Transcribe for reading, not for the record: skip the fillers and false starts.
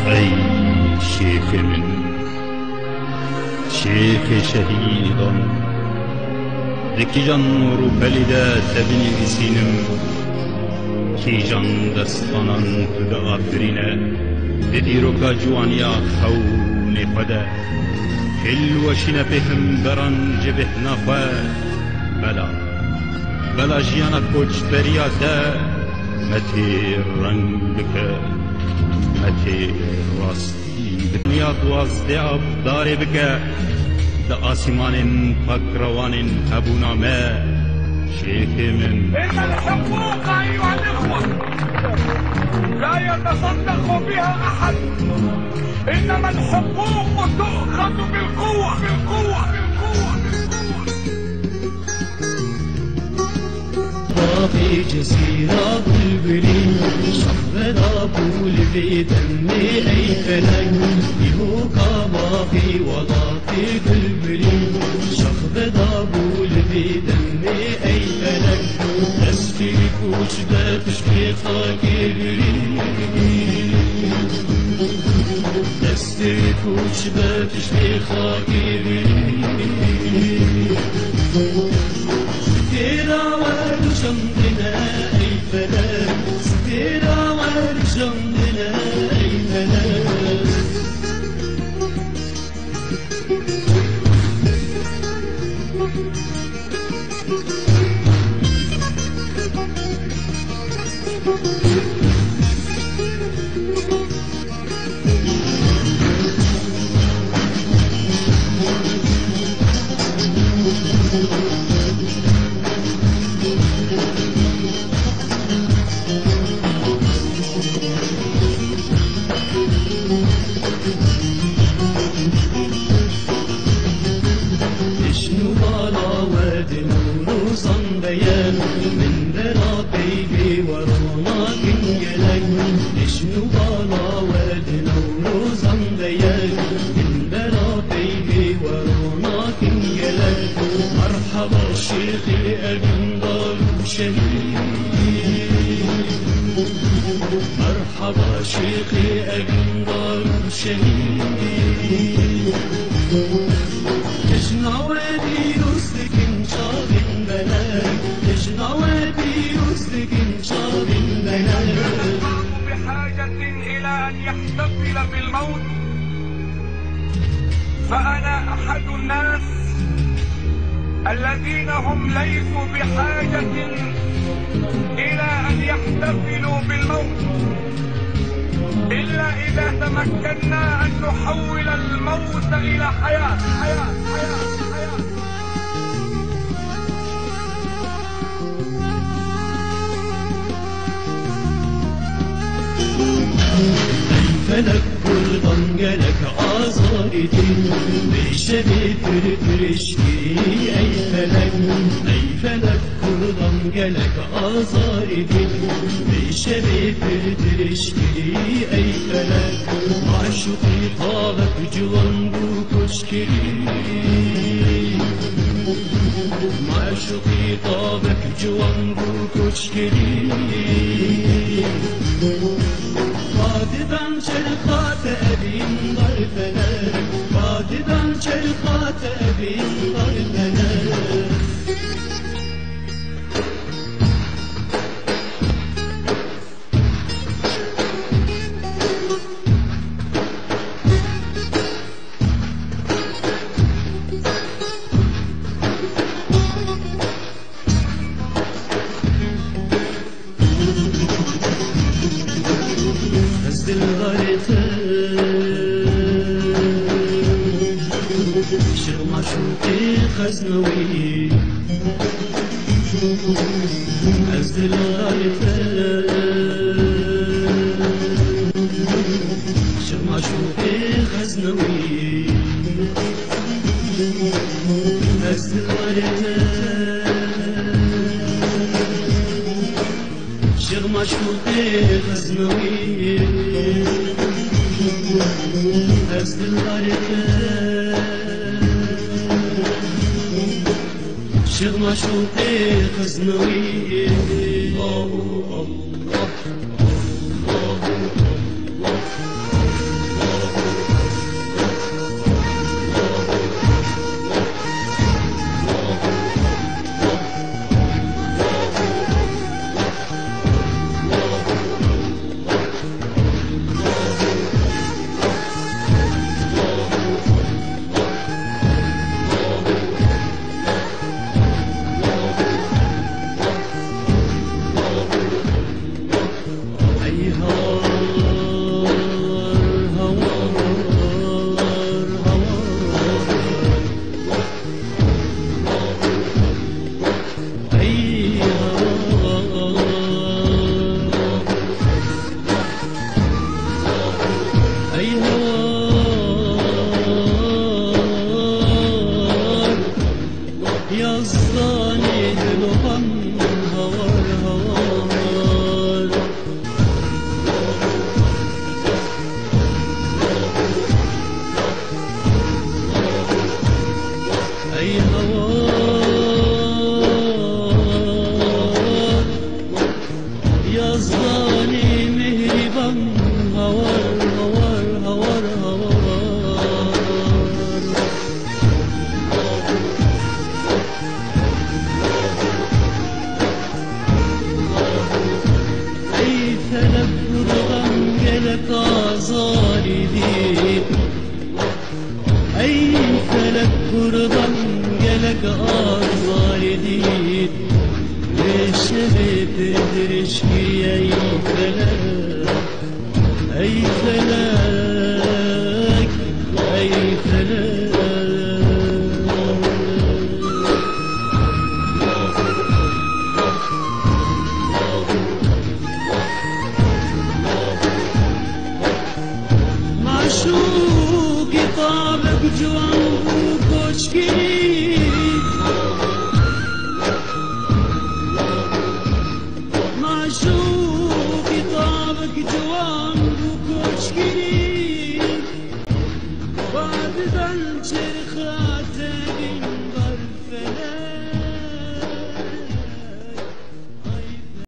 أي شيخ من شيخ شهيدا ذكي جان رو بلده تبني سينم كي جان دستانان تدا أبرينه ددي روكا جوانيا خوني خدا حلوشنا بهم بران جبه نخواه بلا جيانا كوچ برياته متي رنگك متي راستی دنیا دوازده آب داره بکه دا آسمان پاکروان هبونامه شیخ من إن الحقوق أيها الإخوة لا يتصدق بها أحد، إنما الحقوق تؤخذ بالقوة بالقوة بالقوة في جزيرة بلبلين شغلة بولبي دمي أي فلك يهوكا ما في وضعتي بلبلين شغلة بولبي دمي أي فلك أسفي كوش بتشبي خاكبرين أسفي كوش بتشبي خاكبرين ستيرا والجمدنا أي فلك ستيرا والجمدنا أي فلك شنو بالا وادن ونوصن بيان من برا بيبي ورانا كنجلك شنو بالا وادن ونوصن بيان من برا بيبي ورانا كنجلك مرحبا شيخي أجندار وشهيد مرحبا شيخي أجندار وشهيد تجنوادي يسلك شاغن بلد تجنوادي يسلك شاغن بلد بحاجة إلى أن يحتفل بالموت، فأنا أحد الناس الذين هم ليسوا بحاجة إلى أن يحتفلوا بالموت إلا إذا تمكنا أن نحول الموت إلى حياة حياة حياة حياة. فلك كل ضنجلك آزاري بشبه ترشكي أي فلك أي فلك كل ضنجلك آزاري بشبه ترشكي أي فلك معشوقي طابك جوان بوكشكري معشوقي طابك جوان بوكشكري بعددن شرخات أبين ضر فلك بعددن شرخات أبين ضر فلك هزد الغريقة شغل معشوقي خزنوي هزد الغريقة شغل معشوقي خزنوي هزد الغريقة شغل معشوقي خزنوي هزد الغريقة شغل معشوقي خزنوي الله الله Yazdan idloban havar havar Ey havar Yazdani mehriban havar havar havar havar Felek buradan gelek azar idi Ey felek buradan gelek azar idi Neşelidir eşki ey felek Ey felek, ey felek معشوق طابق جوان کوچکی معشوق طابق جوان کوچکی